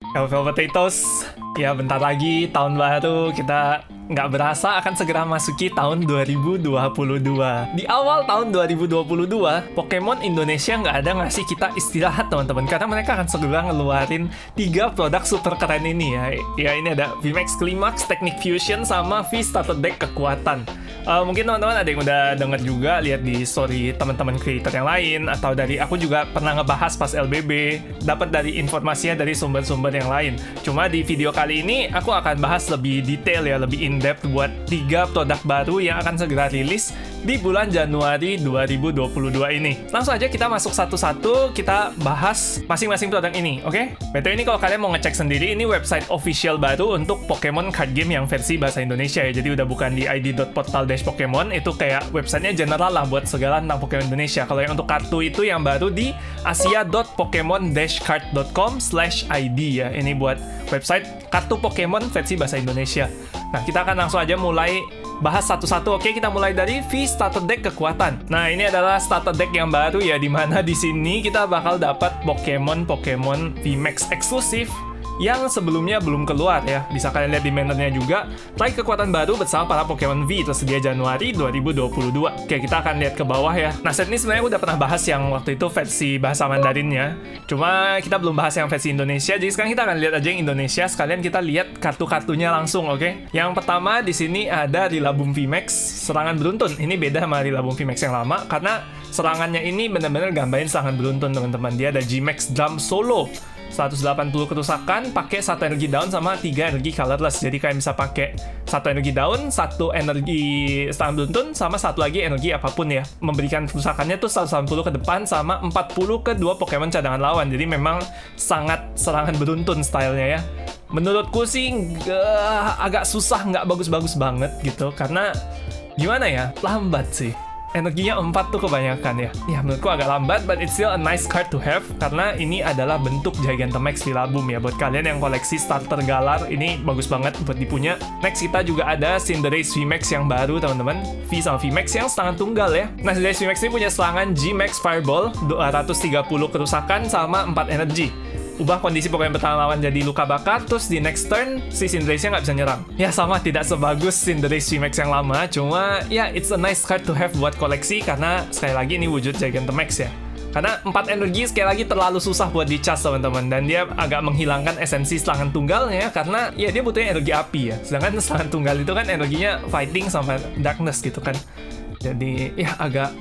Hello Potatoes, ya bentar lagi tahun baru, kita nggak berasa akan segera masuki tahun 2022. Di awal tahun 2022, Pokemon Indonesia nggak ada ngasih kita istirahat teman-teman, karena mereka akan segera ngeluarin 3 produk super keren ini ya. Ya ini ada VMAX Climax, Teknik Fusion, sama V Starter Deck Kekuatan. Mungkin teman-teman ada yang udah denger juga, lihat di story teman-teman creator yang lain, atau dari aku juga pernah ngebahas pas LBB, dapat dari informasinya dari sumber-sumber yang lain. Cuma di video kali ini aku akan bahas lebih detail ya, lebih in-depth buat 3 produk baru yang akan segera rilis di bulan Januari 2022 ini. Langsung aja kita masuk satu-satu, kita bahas masing-masing produk ini, oke? Betul, ini kalau kalian mau ngecek sendiri, ini website official baru untuk Pokemon card game yang versi bahasa Indonesia ya. Jadi udah bukan di id.portal-pokemon, itu kayak websitenya general lah buat segala tentang Pokemon Indonesia. Kalau yang untuk kartu itu yang baru di asia.pokemon-card.com/id ya. Ini buat website kartu Pokemon versi bahasa Indonesia. Nah, kita akan langsung aja mulai bahas satu-satu. Oke, kita mulai dari V Starter Deck Kekuatan. Nah, ini adalah starter deck yang baru ya, dimana di sini kita bakal dapat Pokemon VMAX eksklusif yang sebelumnya belum keluar ya. Bisa kalian lihat di bannernya juga. Try kekuatan baru bersama para Pokemon V tersedia Januari 2022. Oke, kita akan lihat ke bawah ya. Nah, set ini sebenarnya udah pernah bahas yang waktu itu versi bahasa Mandarinnya. Cuma kita belum bahas yang versi Indonesia. Jadi sekarang kita akan lihat aja yang Indonesia. Sekalian kita lihat kartu-kartunya langsung, oke? Yang pertama di sini ada Rillaboom VMAX serangan beruntun. Ini beda sama Rillaboom VMAX yang lama karena serangannya ini benar-benar gambarin serangan beruntun, teman-teman. Dia ada G-Max Drum Solo. 180 kerusakan, pakai 1 energi down sama 3 energi colorless. Jadi kalian bisa pakai 1 energi down, 1 energi serangan beruntun, sama 1 lagi energi apapun ya. Memberikan kerusakannya tuh 180 ke depan sama 40 ke 2 Pokemon cadangan lawan. Jadi memang sangat serangan beruntun stylenya ya. Menurutku sih agak susah, nggak bagus-bagus banget gitu. Karena gimana ya, lambat sih. Energinya 4 tuh kebanyakan ya. Ya menurutku agak lambat, but it's still a nice card to have. Karena ini adalah bentuk Gigantamax Rillaboom ya. Buat kalian yang koleksi starter galar, ini bagus banget buat dipunya. Next kita juga ada Cinderace VMAX yang baru teman-teman. V sama VMAX yang serangan tunggal ya. Nah, Cinderace VMAX ini punya serangan G-Max Fireball, 230 kerusakan sama 4 energi. Ubah kondisi Pokemon bertahan lawan jadi luka bakar, terus di next turn si Cinderace-nya nggak bisa nyerang. Ya sama, tidak sebagus Cinderace VMAX yang lama, cuma ya it's a nice card to have buat koleksi karena sekali lagi ini wujud Gigantamax ya. Karena 4 energi sekali lagi terlalu susah buat dicas teman-teman, dan dia agak menghilangkan esensi serangan tunggalnya karena ya dia butuhnya energi api ya. Sedangkan serangan tunggal itu kan energinya fighting sama darkness gitu kan. Jadi ya agak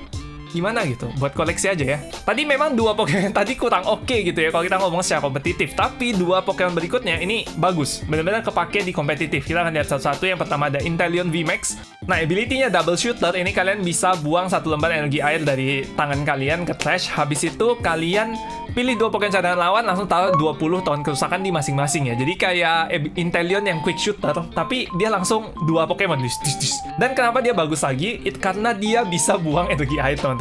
gimana gitu, buat koleksi aja ya. Tadi memang 2 Pokemon tadi kurang oke gitu ya kalau kita ngomong secara kompetitif, tapi 2 Pokemon berikutnya ini bagus, benar-benar kepake di kompetitif. Kita akan lihat satu-satu. Yang pertama ada Inteleon VMAX. Nah, ability-nya Double Shooter. Ini kalian bisa buang 1 lembar energi air dari tangan kalian ke trash. Habis itu kalian pilih 2 Pokemon cadangan lawan, langsung taruh 20 tahun kerusakan di masing-masing ya. Jadi kayak Inteleon yang quick shooter, tapi dia langsung 2 Pokemon. Dan kenapa dia bagus lagi? Karena dia bisa buang energi air teman-teman.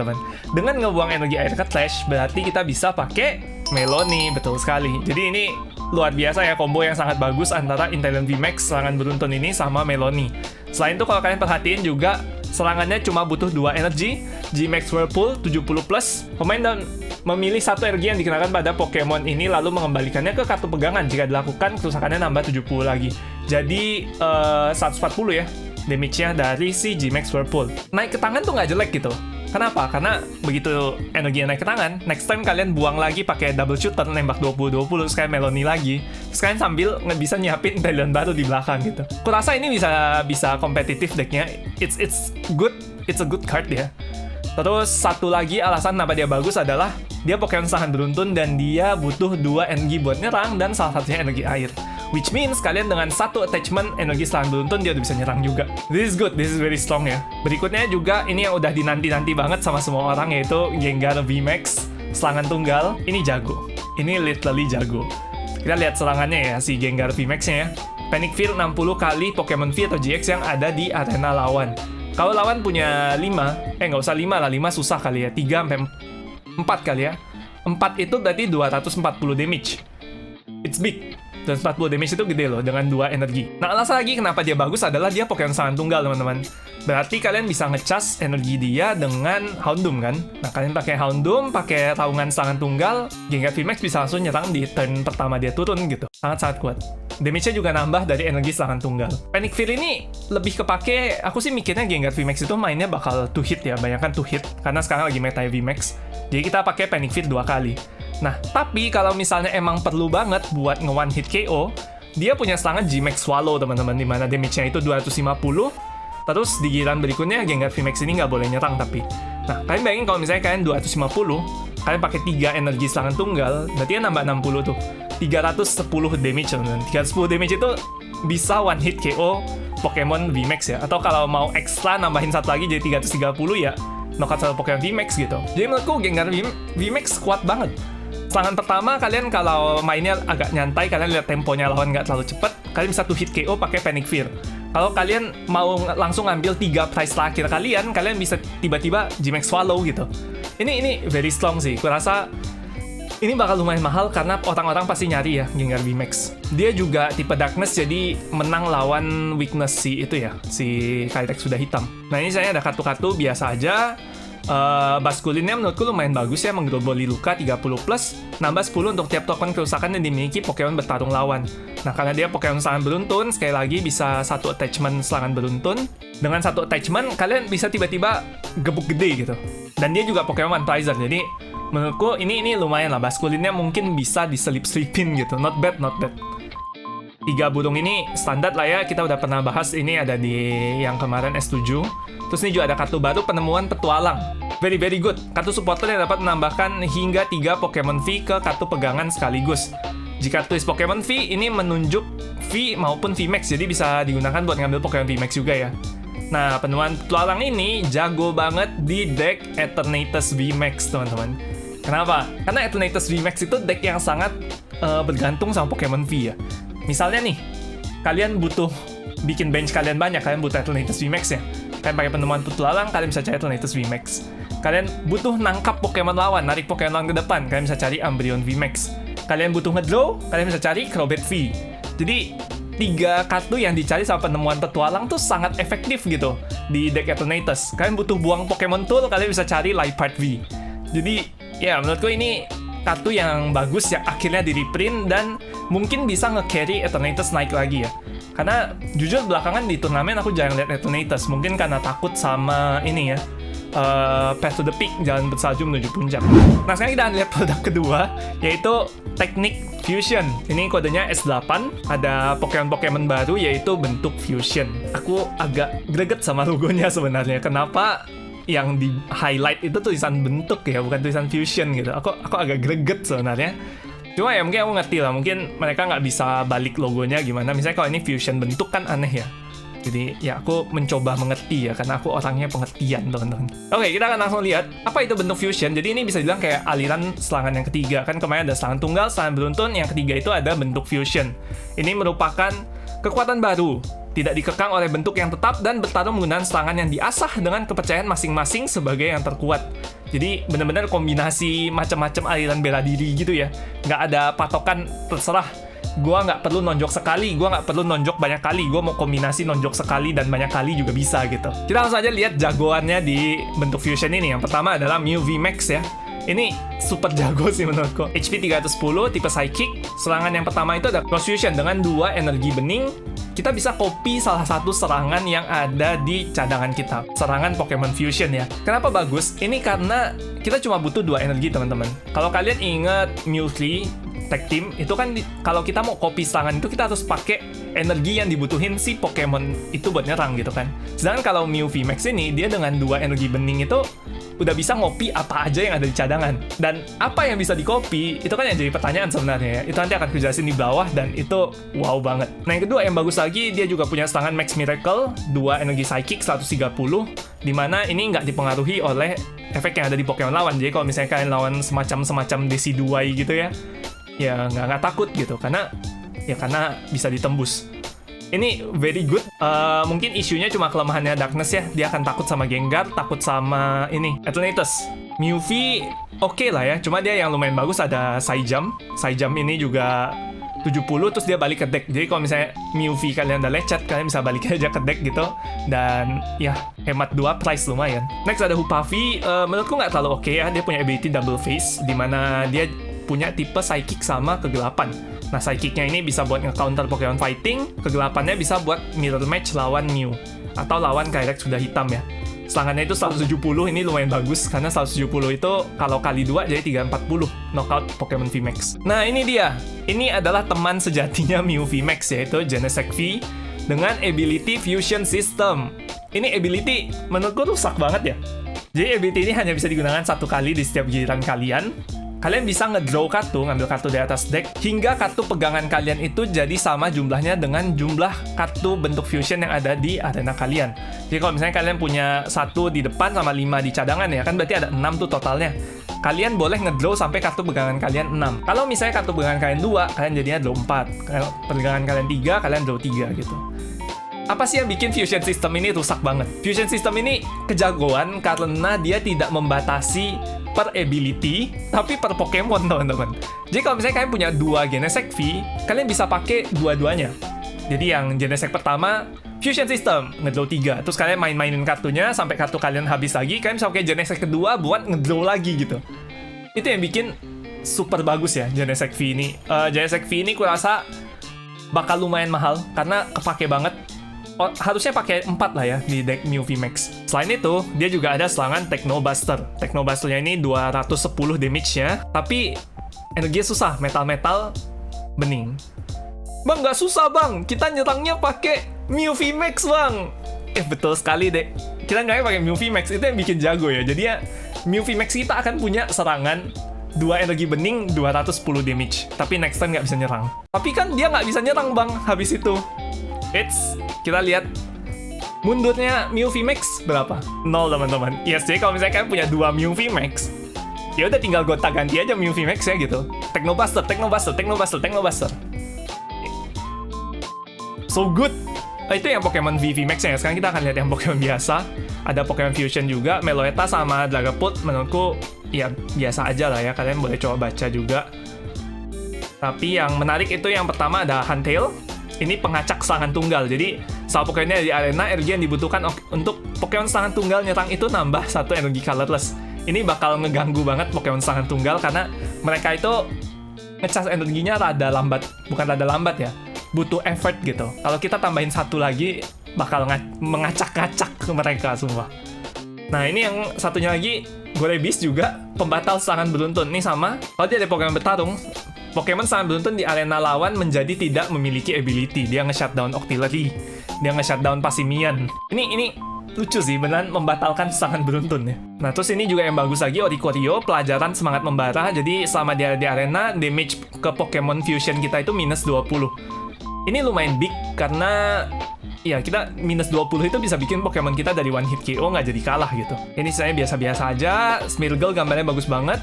Dengan ngebuang energi air ke trash, berarti kita bisa pakai Melony, betul sekali. Jadi ini luar biasa ya, combo yang sangat bagus antara Inteleon VMAX serangan beruntun ini sama Melony. Selain itu kalau kalian perhatiin juga serangannya cuma butuh 2 energi, G-Max Whirlpool 70+. Pemain dan memilih 1 energi yang dikenakan pada Pokemon ini lalu mengembalikannya ke kartu pegangan. Jika dilakukan, kerusakannya nambah 70 lagi. Jadi 140 ya damage-nya dari si G-Max Whirlpool. Naik ke tangan tuh nggak jelek gitu. Kenapa? Karena begitu energinya naik ke tangan, next time kalian buang lagi pakai double shooter, nembak 20-20, sekalian Melony lagi. Sekalian sambil bisa nyiapin Inteleon baru di belakang gitu. Kurasa ini bisa kompetitif decknya. It's good, it's a good card ya. Terus satu lagi alasan kenapa dia bagus adalah dia Pokemon serangan beruntun dan dia butuh 2 energi buat nyerang dan salah satunya energi air. Which means kalian dengan 1 attachment energi serangan beruntun dia udah bisa nyerang juga. This is good, this is very strong ya. Berikutnya juga ini yang udah dinanti-nanti banget sama semua orang, yaitu Gengar VMAX serangan tunggal. Ini jago, ini literally jago. Kita lihat serangannya ya, si Gengar VMAX-nya ya. Panic Field 60 kali Pokemon V atau GX yang ada di arena lawan. Kalau lawan punya 5, nggak usah 5 lah, 5 susah kali ya, 3-4 kali ya. 4 itu berarti 240 damage. it's big. Dan 40 damage itu gede loh dengan 2 energi. Nah, alasan lagi kenapa dia bagus adalah dia Pokemon serangan tunggal, teman-teman. Berarti kalian bisa ngecas energi dia dengan Houndoom kan? Nah, kalian pakai Houndoom, pakai raungan serangan tunggal, Gengar VMAX bisa langsung nyerang di turn pertama dia turun gitu. Sangat-sangat kuat. Damage-nya juga nambah dari energi serangan tunggal. Panic Fear ini lebih kepake, aku sih mikirnya Gengar VMAX itu mainnya bakal 2 hit ya, banyak kan 2 hit. Karena sekarang lagi meta VMAX. Jadi kita pakai Panic Fear 2 kali. Nah, tapi kalau misalnya emang perlu banget buat nge-one hit KO, dia punya serangan G-Max Swallow, teman-teman, dimana damage-nya itu 250, terus di giliran berikutnya Gengar VMAX ini nggak boleh nyerang tapi. Nah, kalian bayangin kalau misalnya kalian 250, kalian pakai 3 energi serangan tunggal, berarti kan nambah 60 tuh. 310 damage, teman-teman. 310 damage itu bisa one hit KO Pokemon VMAX ya. Atau kalau mau ekstra nambahin satu lagi jadi 330 ya, knockout satu Pokemon VMAX gitu. Jadi menurutku Gengar VMAX kuat banget. Serangan pertama, kalian kalau mainnya agak nyantai, kalian lihat temponya lawan nggak terlalu cepat, kalian bisa 2 hit KO pakai Panic Fear. Kalau kalian mau langsung ngambil 3 prize terakhir kalian bisa tiba-tiba G-Max Swallow gitu. Ini very strong sih. Kurasa ini bakal lumayan mahal karena orang-orang pasti nyari ya Gengar VMAX. Dia juga tipe Darkness, jadi menang lawan weakness si Calyrex sudah hitam. Nah, ini saya ada kartu-kartu biasa aja. Baskulinnya menurutku lumayan bagus ya, menggeroboli luka 30+, nambah 10 untuk tiap token kerusakan yang dimiliki Pokemon bertarung lawan. Nah, karena dia Pokemon serangan beruntun, sekali lagi bisa 1 attachment serangan beruntun. Dengan 1 attachment, kalian bisa tiba-tiba gebuk gede gitu. Dan dia juga Pokemon One Prizer, jadi menurutku ini lumayan lah. Baskulinnya mungkin bisa diselip-selipin gitu, not bad. 3 burung ini standar lah ya, kita udah pernah bahas, ini ada di yang kemarin S7. Terus ini juga ada kartu baru, penemuan petualang. Very good. Kartu supporter yang dapat menambahkan hingga 3 Pokemon V ke kartu pegangan sekaligus. Jika tulis Pokemon V, ini menunjuk V maupun VMAX, jadi bisa digunakan buat ngambil Pokemon VMAX juga ya. Nah, penemuan petualang ini jago banget di deck Eternatus VMAX, teman-teman. Kenapa? Karena Eternatus VMAX itu deck yang sangat bergantung sama Pokemon V ya. Misalnya nih, kalian butuh bikin bench kalian banyak, kalian butuh Eternatus VMAX ya. Kalian pakai penemuan petualang, kalian bisa cari Eternatus VMAX. Kalian butuh nangkap Pokemon lawan, narik Pokemon lawan ke depan, kalian bisa cari Umbreon VMAX. Kalian butuh ngedraw, kalian bisa cari Crobat V. Jadi 3 kartu yang dicari sama penemuan petualang tuh sangat efektif gitu di deck Eternatus. Kalian butuh buang Pokemon Tool, kalian bisa cari Liepard V. Jadi ya menurutku ini kartu yang bagus yang akhirnya di reprint dan mungkin bisa nge-carry Eternatus naik lagi ya. Karena jujur belakangan di turnamen aku jarang lihat Eternatus, mungkin karena takut sama ini ya, Path to the Peak, jalan bersalju menuju puncak. Nah, sekarang kita akan lihat produk kedua, yaitu Teknik Fusion. Ini kodenya S8, ada Pokemon baru yaitu bentuk Fusion. Aku agak greget sama logonya sebenarnya. Kenapa yang di highlight itu tulisan bentuk ya, bukan tulisan Fusion gitu. Aku agak greget sebenarnya. Cuma ya mungkin aku ngerti lah, mungkin mereka nggak bisa balik logonya gimana. Misalnya kalau ini Fusion bentuk kan aneh ya. Jadi ya aku mencoba mengerti ya, karena aku orangnya pengertian, teman-teman. Oke, kita akan langsung lihat apa itu bentuk Fusion. Jadi ini bisa dibilang kayak aliran serangan yang ketiga. Kan kemarin ada serangan tunggal, serangan beruntun, yang ketiga itu ada bentuk Fusion. Ini merupakan kekuatan baru, tidak dikekang oleh bentuk yang tetap dan bertarung menggunakan serangan yang diasah dengan kepercayaan masing-masing sebagai yang terkuat. Jadi benar-benar kombinasi macam-macam aliran bela diri gitu ya. Nggak ada patokan terserah. Gua nggak perlu nonjok sekali, gua nggak perlu nonjok banyak kali. Gua mau kombinasi nonjok sekali dan banyak kali juga bisa gitu. Kita langsung aja lihat jagoannya di bentuk Fusion ini. Yang pertama adalah Mew VMAX ya. Ini super jago sih menurutku. HP 310, tipe Psychic. Serangan yang pertama itu ada Cross Fusion dengan 2 energi bening. Kita bisa copy salah satu serangan yang ada di cadangan kita. Serangan Pokemon Fusion ya. Kenapa bagus? Ini karena kita cuma butuh 2 energi, teman-teman. Kalau kalian ingat Mewtwo Tag Team, itu kan kalau kita mau copy serangan itu kita harus pakai energi yang dibutuhin si Pokemon itu buat nyerang gitu kan. Sedangkan kalau Mew VMAX ini, dia dengan 2 energi bening itu udah bisa ngopi apa aja yang ada di cadangan. Dan apa yang bisa di-copy, itu kan yang jadi pertanyaan sebenarnya ya. Itu nanti akan kujelasin di bawah dan itu wow banget. Nah, yang kedua yang bagus lagi, dia juga punya serangan Max Miracle, 2 energi Psychic, 130, dimana ini nggak dipengaruhi oleh efek yang ada di Pokemon lawan. Jadi kalau misalnya kalian lawan semacam Decidueye gitu ya nggak takut gitu, karena bisa ditembus. Ini very good. Mungkin isunya cuma kelemahannya Darkness ya. Dia akan takut sama Gengar, takut sama ini Eternatus. Mew V oke lah ya. Cuma dia yang lumayan bagus ada Psyjump. Psyjump ini juga 70 terus dia balik ke deck. Jadi kalau misalnya Mew V kalian udah lecet, kalian bisa balik aja ke deck gitu. Dan ya hemat 2 price lumayan. Next ada Hupavi, menurutku nggak terlalu oke ya. Dia punya ability double face, dimana dia punya tipe psychic sama kegelapan. Nah, psychicnya ini bisa buat nge-counter Pokemon fighting, kegelapannya bisa buat mirror match lawan Mew atau lawan Kyrex sudah hitam ya. Serangannya itu 170, ini lumayan bagus karena 170 itu kalau kali 2 jadi 340 knockout Pokemon VMAX. Nah, ini dia. Ini adalah teman sejatinya Mew VMAX, yaitu Genesect V dengan ability Fusion System. Ini ability menurutku rusak banget ya. Jadi ability ini hanya bisa digunakan satu kali di setiap giliran kalian. Kalian bisa ngedraw kartu, ngambil kartu dari atas deck, hingga kartu pegangan kalian itu jadi sama jumlahnya dengan jumlah kartu bentuk fusion yang ada di arena kalian. Jadi kalau misalnya kalian punya 1 di depan sama 5 di cadangan ya, kan berarti ada 6 tuh totalnya. Kalian boleh ngedraw sampai kartu pegangan kalian 6. Kalau misalnya kartu pegangan kalian 2, kalian jadinya draw 4. Kalau pegangan kalian 3, kalian draw 3 gitu. Apa sih yang bikin Fusion System ini rusak banget? Fusion System ini kejagoan karena dia tidak membatasi per ability, tapi per Pokemon, teman-teman. Jadi kalau misalnya kalian punya 2 Genesect V, kalian bisa pakai dua-duanya. Jadi yang Genesect pertama, Fusion System, ngedraw 3. Terus kalian main-mainin kartunya, sampai kartu kalian habis lagi, kalian bisa pakai Genesect kedua buat ngedraw lagi gitu. Itu yang bikin super bagus ya, Genesect V ini. Genesect V ini kurasa bakal lumayan mahal, karena kepake banget. Harusnya pakai 4 lah ya di deck Mew VMAX. Selain itu, dia juga ada serangan Techno Buster. Techno Buster-nya ini 210 damage-nya, tapi energinya susah, metal-metal bening. Bang, nggak susah bang, kita nyerangnya pakai Mew VMAX bang. Betul sekali deh. Kita nggak pakai Mew VMAX, itu yang bikin jago ya. Jadi ya, Mew VMAX kita akan punya serangan 2 energi bening, 210 damage. Tapi next time nggak bisa nyerang. Tapi kan dia nggak bisa nyerang bang, habis itu. Kita lihat mundurnya Mew VMAX berapa? 0 teman-teman. Yes, jadi kalau misalnya kalian punya 2 Mew VMAX, ya udah tinggal gonta ganti aja Mew VMAX ya gitu. Techno Buster, Techno Buster, Techno Buster, Techno Buster. So good. Itu yang Pokemon V VMAX ya. Sekarang kita akan lihat yang Pokemon biasa. Ada Pokemon Fusion juga, Meloetta sama Dragapult menurutku ya biasa aja lah ya. Kalian boleh coba baca juga. Tapi yang menarik itu yang pertama ada Huntail. Ini pengacak serangan tunggal. Jadi saat Pokemonnya di arena, energi yang dibutuhkan untuk Pokemon serangan tunggal nyerang itu nambah 1 energi colorless. Ini bakal ngeganggu banget Pokemon serangan tunggal karena mereka itu ngecas energinya rada lambat. Bukan rada lambat ya, butuh effort gitu. Kalau kita tambahin 1 lagi, bakal mengacak-acak ke mereka semua. Nah, ini yang satunya lagi, Gorebyss juga pembatal serangan beruntun. Ini sama, kalau dia ada Pokemon bertarung, Pokemon serangan beruntun di arena lawan menjadi tidak memiliki ability. Dia nge-shutdown Octillery, dia nge-shutdown Passimian. Ini lucu sih, beneran membatalkan serangan beruntun ya. Nah, terus ini juga yang bagus lagi, Oricorio, pelajaran semangat membara. Jadi selama dia di arena, damage ke Pokemon Fusion kita itu minus 20. Ini lumayan big karena ya kita minus 20 itu bisa bikin Pokemon kita dari one hit KO nggak jadi kalah gitu. Ini saya biasa-biasa aja. Smeargle gambarnya bagus banget.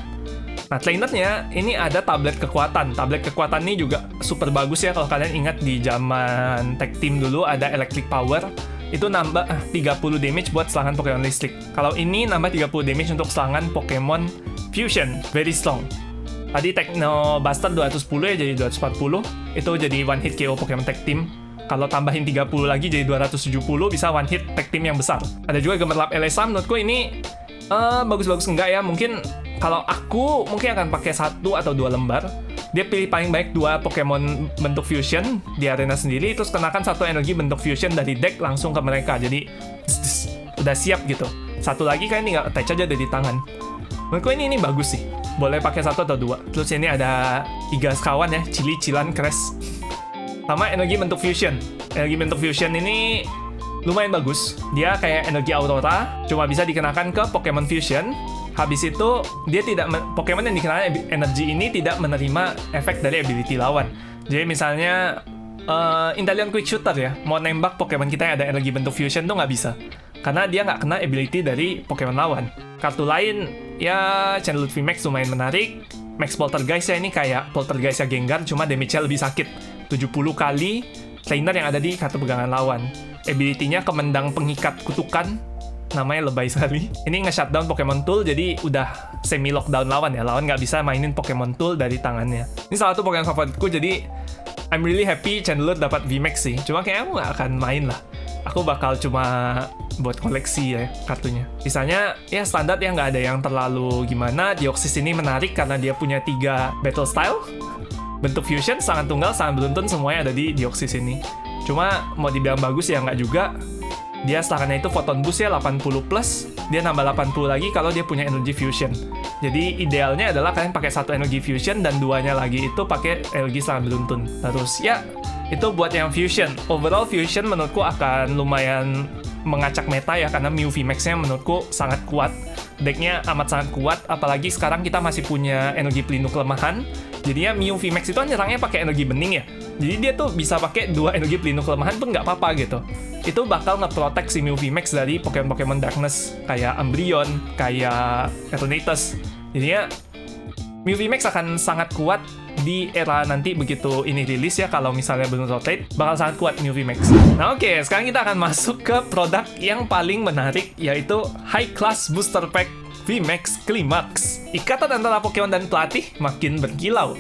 Nah, trainernya ini ada tablet kekuatan. Tablet kekuatan ini juga super bagus ya. Kalau kalian ingat di zaman tag team dulu ada electric power. Itu nambah 30 damage buat serangan Pokemon listrik. Kalau ini nambah 30 damage untuk serangan Pokemon Fusion. Very strong. Tadi Techno Buster 210 ya jadi 240. Itu jadi one hit KO Pokemon tag team. Kalau tambahin 30 lagi jadi 270, bisa one hit tag team yang besar. Ada juga Gemerlap Elesa, menurutku ini bagus-bagus enggak ya. Mungkin kalau aku mungkin akan pakai 1 atau 2 lembar. Dia pilih paling baik 2 Pokemon bentuk fusion di arena sendiri, terus kenakan 1 energi bentuk fusion dari deck langsung ke mereka. Jadi udah siap gitu. 1 lagi kalian tinggal attach aja dari tangan. Menurutku ini bagus sih. Boleh pakai 1 atau 2. Terus ini ada 3 sekawan ya, Chili, Cilan, Crash. Sama energi bentuk fusion. Energi bentuk fusion ini lumayan bagus. Dia kayak energi Aurora, cuma bisa dikenakan ke Pokemon Fusion. Habis itu dia tidak Pokemon yang dikenakan energi ini tidak menerima efek dari ability lawan. Jadi misalnya Inteleon Quick Shooter ya, mau nembak Pokemon kita yang ada energi bentuk fusion tuh nggak bisa, karena dia nggak kena ability dari Pokemon lawan. Kartu lain ya, Channel VMAX lumayan menarik. Max Poltergeist ya, ini kayak Poltergeist ya Gengar, cuma damage-nya lebih sakit. 70 kali trainer yang ada di kartu pegangan lawan. Ability-nya Kemendang Pengikat Kutukan, namanya lebay sekali. Ini nge-shutdown Pokemon Tool, jadi udah semi-lockdown lawan ya. Lawan nggak bisa mainin Pokemon Tool dari tangannya. Ini salah satu Pokemon favoritku, jadi I'm really happy Chandelure dapat VMAX sih. Cuma kayaknya aku nggak akan main lah. Aku bakal cuma buat koleksi ya kartunya. Sisanya ya standar ya, nggak ada yang terlalu gimana. Deoxys ini menarik karena dia punya 3 battle style. Bentuk fusion, serangan tunggal, serangan beruntun semuanya ada di Deoxys ini. Cuma mau dibilang bagus ya nggak juga. Dia serangannya itu Photon Boost ya 80+, dia nambah 80 lagi kalau dia punya Energy Fusion. Jadi idealnya adalah kalian pakai 1 Energy Fusion dan 2-nya lagi itu pakai energi serangan beruntun. Terus ya, itu buat yang Fusion. Overall Fusion menurutku akan lumayan mengacak meta ya, karena Mew VMAX-nya menurutku sangat kuat. Decknya amat sangat kuat, apalagi sekarang kita masih punya energi pelindung kelemahan. Jadinya Mew VMAX itu nyerangnya pakai energi bening ya. Jadi dia tuh bisa pakai 2 energi pelindung kelemahan pun nggak apa-apa gitu. Itu bakal nge-protect si Mew VMAX dari Pokemon-Pokemon Darkness kayak Umbreon, kayak Eternatus. Jadinya Mew VMAX akan sangat kuat di era nanti begitu ini rilis ya, kalau misalnya belum rotate, bakal sangat kuat Mew VMAX. Nah oke, sekarang kita akan masuk ke produk yang paling menarik, yaitu High Class Booster Pack VMAX Climax. Ikatan antara Pokemon dan pelatih makin berkilau.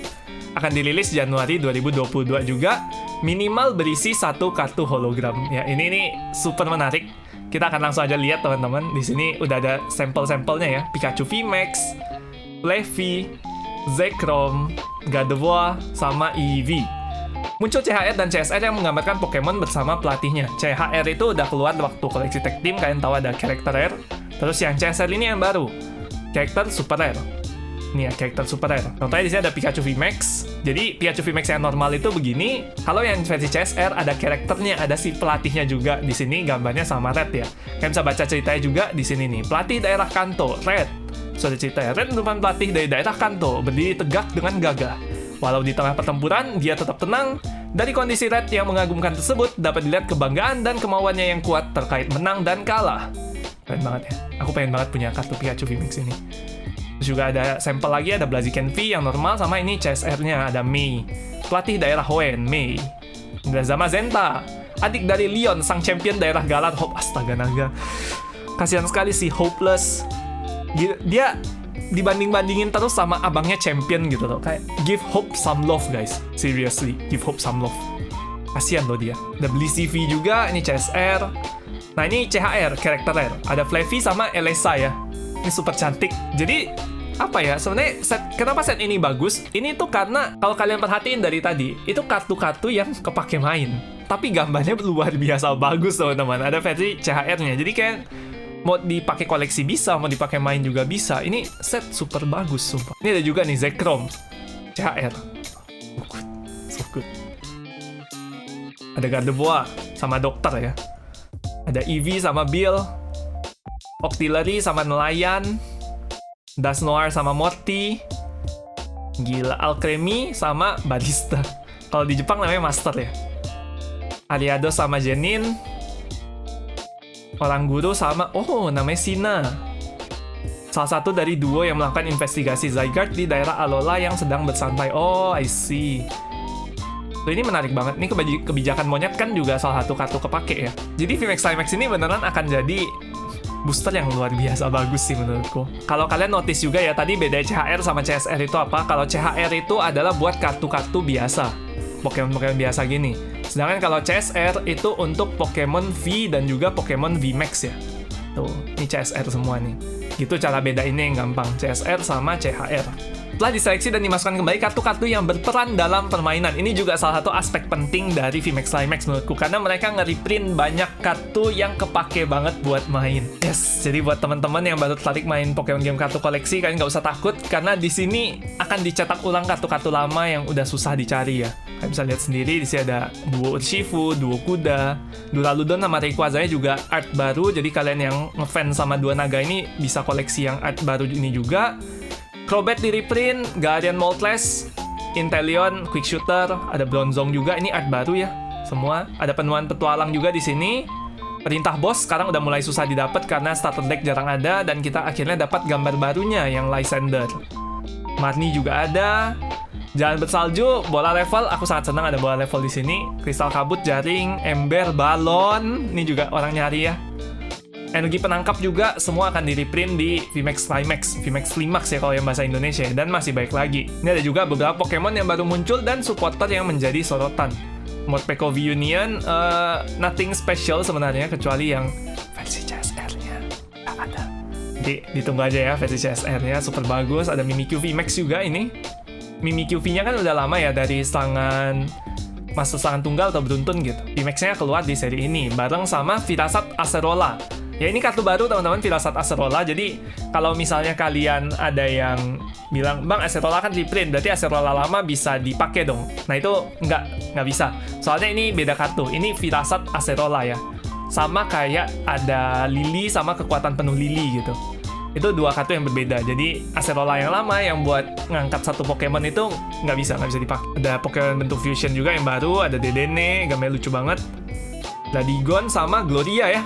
Akan dirilis Januari 2022 juga, minimal berisi 1 kartu hologram. Ya, ini super menarik. Kita akan langsung aja lihat teman-teman. Di sini udah ada sampel-sampelnya ya. Pikachu VMAX, Leafy, Zekrom, Gardevoir, sama Eevee. Muncul CHR dan CSR yang menggambarkan Pokemon bersama pelatihnya. CHR itu udah keluar waktu koleksi Tag Team, kalian tahu ada karakter rare. Terus yang CSR ini yang baru, karakter super rare. Ini ya, karakter super rare. Contohnya di sini ada Pikachu VMAX. Jadi Pikachu VMAX yang normal itu begini. Kalau yang versi CSR ada karakternya, ada si pelatihnya juga. Di sini gambarnya sama Red ya. Kalian bisa baca ceritanya juga di sini nih. Pelatih daerah Kanto, Red. Sudah cerita ya. Red merupakan pelatih dari daerah Kanto, berdiri tegak dengan gagah. Walau di tengah pertempuran, dia tetap tenang. Dari kondisi Red yang mengagumkan tersebut, dapat dilihat kebanggaan dan kemauannya yang kuat terkait menang dan kalah. Keren banget ya. Aku pengen banget punya kartu Pikachu VMAX ini. Terus juga ada sampel lagi, ada Blaziken V yang normal, sama ini CSR-nya, ada Mei. Pelatih daerah Hoenn, Mei. Dan Zamazenta, adik dari Leon, sang champion daerah Galar Hope. Astaga naga. Kasihan sekali si Hopeless. Dia dibanding-bandingin terus sama abangnya champion gitu loh. Kayak give Hope some love guys. Seriously, give Hope some love. Kasihan loh dia. Ada Blissey V juga, ini CSR. Nah ini CHR, karakter rare. Ada Flaffy sama Elesa ya. Ini super cantik. Jadi apa ya, sebenarnya kenapa set ini bagus? Ini tuh karena kalau kalian perhatiin dari tadi, itu kartu-kartu yang kepake main. Tapi gambarnya luar biasa bagus teman-teman. Ada versi CHR-nya. Jadi kayak mau dipakai koleksi bisa, mau dipakai main juga bisa. Ini set super bagus sumpah. Ini ada juga nih Zekrom CHR. So good. Ada Gardevoir sama Dokter ya. Ada Eevee sama Bill. Octillery sama Nelayan. Dusknoir sama Morty. Gila, Alcremie sama Barista. Kalau di Jepang namanya Master ya. Ariados sama Jenin. Orang guru sama, namanya Sina. Salah satu dari duo yang melakukan investigasi Zygarde di daerah Alola yang sedang bersantai. Oh, I see. Tuh, ini menarik banget. Ini kebijakan monyet kan juga salah satu kartu kepake ya. Jadi VMAX Climax ini beneran akan jadi booster yang luar biasa bagus sih menurutku. Kalau kalian notice juga ya, tadi beda CHR sama CSR itu apa? Kalau CHR itu adalah buat kartu-kartu biasa. Pokemon-Pokemon biasa gini. Sedangkan kalau CSR itu untuk Pokemon V dan juga Pokemon VMAX ya. Tuh, ini CSR semua nih. Gitu cara bedainnya yang gampang, CSR sama CHR. Setelah diseleksi dan dimasukkan kembali kartu-kartu yang berperan dalam permainan. Ini juga salah satu aspek penting dari VMAX Climax menurutku, karena mereka nge-reprint banyak kartu yang kepake banget buat main. Yes, jadi buat teman-teman yang baru tertarik main Pokemon game kartu koleksi, kalian nggak usah takut, karena di sini akan dicetak ulang kartu-kartu lama yang udah susah dicari ya. Kalian bisa lihat sendiri, di sini ada Duo Urshifu, Duo Kuda, Duraludon sama Rayquazanya juga art baru, jadi kalian yang ngefans sama dua naga ini bisa koleksi yang art baru ini juga. Crobat di reprint, Galarian Moltres, Inteleon, Quick Shooter, ada Bronzong juga, ini art baru ya semua. Ada penuaan petualang juga di sini. Perintah bos sekarang udah mulai susah didapat karena starter deck jarang ada, dan kita akhirnya dapat gambar barunya yang Lysander. Marnie juga ada. Jalan bersalju, bola level, aku sangat senang ada bola level di sini. Kristal kabut, jaring, ember, balon, ini juga orang nyari ya. Energi penangkap juga semua akan di reprint di VMAX Climax ya kalau yang bahasa Indonesia, dan masih baik lagi. Ini ada juga beberapa Pokemon yang baru muncul dan supporter yang menjadi sorotan. Mod POV Union, nothing special sebenarnya kecuali yang versi CSR-nya nggak ada. Jadi ditunggu aja ya versi CSR-nya, super bagus. Ada Mimikyu VMAX juga ini. Mimikyu V-nya kan udah lama ya dari serangan tunggal atau beruntun gitu. VMAX-nya keluar di seri ini bareng sama Firasat Acerola. Ya ini kartu baru teman-teman, Firasat Acerola. Jadi kalau misalnya kalian ada yang bilang, Bang Acerola kan reprint, berarti Acerola lama bisa dipakai dong. Nah itu nggak bisa. Soalnya ini beda kartu. Ini Firasat Acerola ya. Sama kayak ada Lily sama kekuatan penuh Lily gitu. Itu dua kartu yang berbeda. Jadi Acerola yang lama yang buat ngangkat satu Pokemon itu nggak bisa dipakai. Ada Pokemon bentuk fusion juga yang baru. Ada Dedenne, gambarnya lucu banget. Ladigon sama Gloria ya.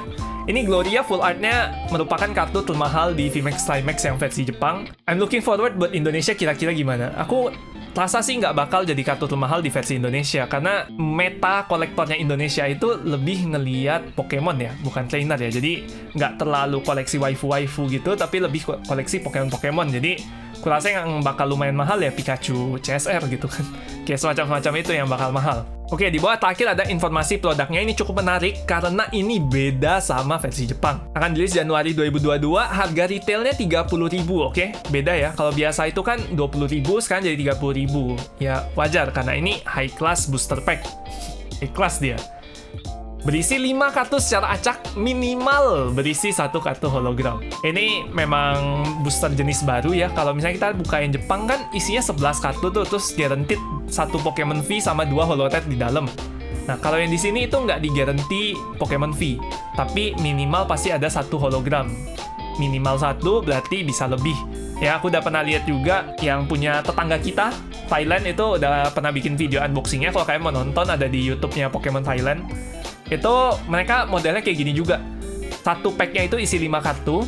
Ini Gloria full artnya merupakan kartu termahal di VMAX Climax yang versi Jepang. I'm looking forward buat Indonesia kira-kira gimana. Aku rasa sih nggak bakal jadi kartu termahal di versi Indonesia, karena meta kolektornya Indonesia itu lebih ngeliat Pokemon ya, bukan trainer ya. Jadi nggak terlalu koleksi waifu-waifu gitu, tapi lebih koleksi Pokemon-Pokemon. Jadi kurasa yang bakal lumayan mahal ya Pikachu CSR gitu kan. Kayak semacam-semacam itu yang bakal mahal. Oke, di bawah terakhir ada informasi produknya. Ini cukup menarik karena ini beda sama versi Jepang. Akan dirilis Januari 2022, harga retailnya 30.000, oke? Beda ya, kalau biasa itu kan 20.000, sekarang jadi 30.000. Ya wajar, karena ini high class booster pack. High class dia. Berisi 5 kartu secara acak, minimal berisi 1 kartu hologram. Ini memang booster jenis baru ya. Kalau misalnya kita buka yang Jepang kan isinya 11 kartu tuh, terus guaranteed 1 Pokemon V sama 2 holotype di dalam. Nah, kalau yang di sini itu nggak di-guarantee Pokemon V, tapi minimal pasti ada 1 hologram. Minimal 1 berarti bisa lebih. Ya, aku udah pernah lihat juga yang punya tetangga kita, Thailand, itu udah pernah bikin video unboxingnya. Kalau kalian mau nonton, ada di YouTube-nya Pokemon Thailand. Itu mereka modelnya kayak gini juga. Satu packnya itu isi 5 kartu.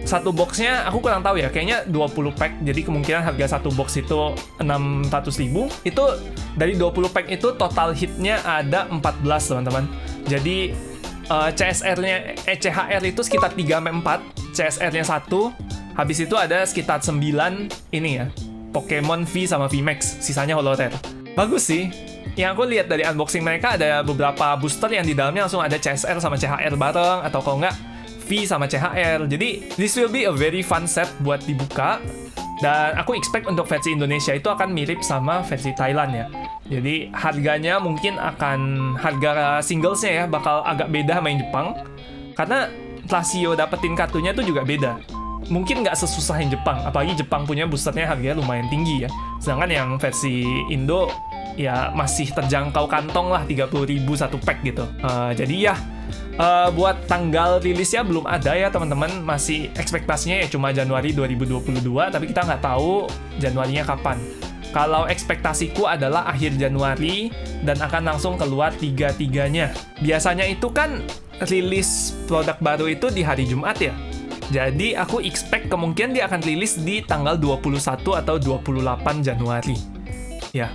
Satu boxnya aku kurang tahu ya, kayaknya 20 pack. Jadi kemungkinan harga satu box itu 600.000. Itu dari 20 pack itu total hitnya ada 14 teman-teman. Jadi CHR itu sekitar 3-4, CSR-nya 1. Habis itu ada sekitar 9 ini ya, Pokemon V sama VMAX, sisanya holotype. Bagus sih. Yang aku lihat dari unboxing mereka ada beberapa booster yang di dalamnya langsung ada CSR sama CHR bareng, atau kalau nggak V sama CHR. Jadi this will be a very fun set buat dibuka. Dan aku expect untuk versi Indonesia itu akan mirip sama versi Thailand ya. Jadi harganya mungkin akan, harga singlesnya ya bakal agak beda sama yang Jepang, karena rasio dapetin kartunya itu juga beda. Mungkin nggak sesusah yang Jepang, apalagi Jepang punya boosternya harganya lumayan tinggi ya. Sedangkan yang versi Indo ya masih terjangkau kantong lah, 30.000 satu pack gitu. Jadi ya buat tanggal rilisnya belum ada ya teman-teman. Masih ekspektasinya ya cuma Januari 2022, tapi kita nggak tahu Januarinya kapan. Kalau ekspektasiku adalah akhir Januari dan akan langsung keluar 3-3-nya. Biasanya itu kan rilis produk baru itu di hari Jumat ya. Jadi aku expect kemungkinan dia akan rilis di tanggal 21 atau 28 Januari. Ya,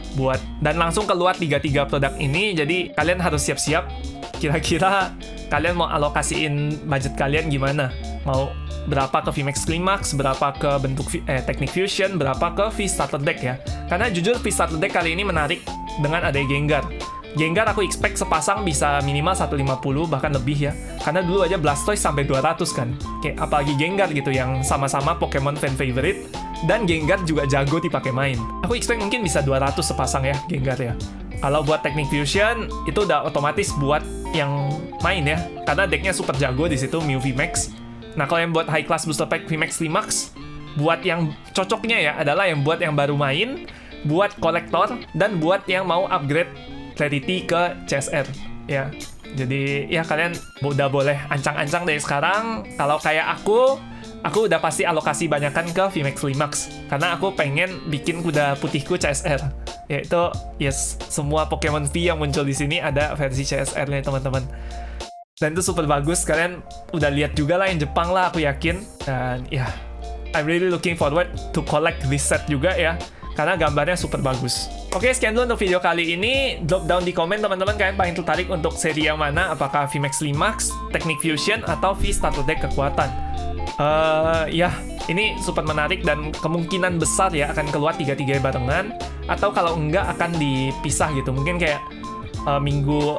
dan langsung keluar 3-3 produk ini. Jadi kalian harus siap-siap. Kira-kira kalian mau alokasiin budget kalian gimana? Mau berapa ke VMAX Climax, berapa ke bentuk teknik fusion, berapa ke V Starter Deck ya. Karena jujur V Starter Deck kali ini menarik dengan adanya Gengar. Gengar aku expect sepasang bisa minimal 150 bahkan lebih ya. Karena dulu aja Blastoise sampai 200 kan. Kayak apalagi Gengar gitu yang sama-sama Pokemon fan favorite, dan Gengar juga jago dipakai main. Aku expect mungkin bisa 200 sepasang ya Gengar ya. Kalau buat teknik fusion itu udah otomatis buat yang main ya. Karena decknya super jago di situ Mew VMAX. Nah, kalau yang buat high class booster pack VMAX Climax, buat yang cocoknya ya adalah yang buat yang baru main, buat kolektor, dan buat yang mau upgrade Clarity ke CSR ya. Jadi ya kalian udah boleh ancang-ancang dari sekarang. Kalau kayak aku udah pasti alokasi banyakan ke VMAX Climax karena aku pengen bikin kuda putihku CSR. Yaitu yes, semua Pokemon V yang muncul di sini ada versi CSR-nya teman-teman. Dan itu super bagus. Kalian udah lihat juga lah yang Jepang lah, aku yakin. Dan ya, I'm really looking forward to collect this set juga ya. karena gambarnya super bagus. Oke, sekian dulu untuk video kali ini. Drop down di komen teman-teman, kalian paling tertarik untuk seri yang mana? Apakah VMAX Limax, Teknik Fusion, atau V Starter Deck Kekuatan? Ya, ini super menarik dan kemungkinan besar ya akan keluar 3-3 barengan, atau kalau enggak akan dipisah gitu. Mungkin kayak minggu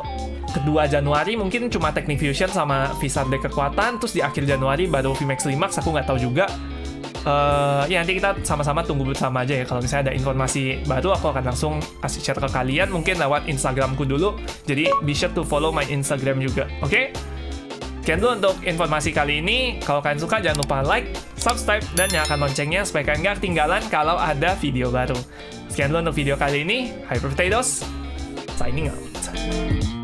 kedua Januari mungkin cuma Teknik Fusion sama V Starter Deck Kekuatan, terus di akhir Januari baru VMAX Limax, aku nggak tahu juga. Ya nanti kita sama-sama tunggu bersama aja ya. Kalau misalnya ada informasi baru, aku akan langsung kasih share ke kalian, mungkin lewat Instagramku dulu. Jadi be sure to follow my Instagram juga, oke? Sekian dulu untuk informasi kali ini. Kalau kalian suka, jangan lupa like, subscribe, dan nyalakan loncengnya supaya kalian nggak ketinggalan kalau ada video baru. Sekian dulu untuk video kali ini. Hyper Potatoes, signing out.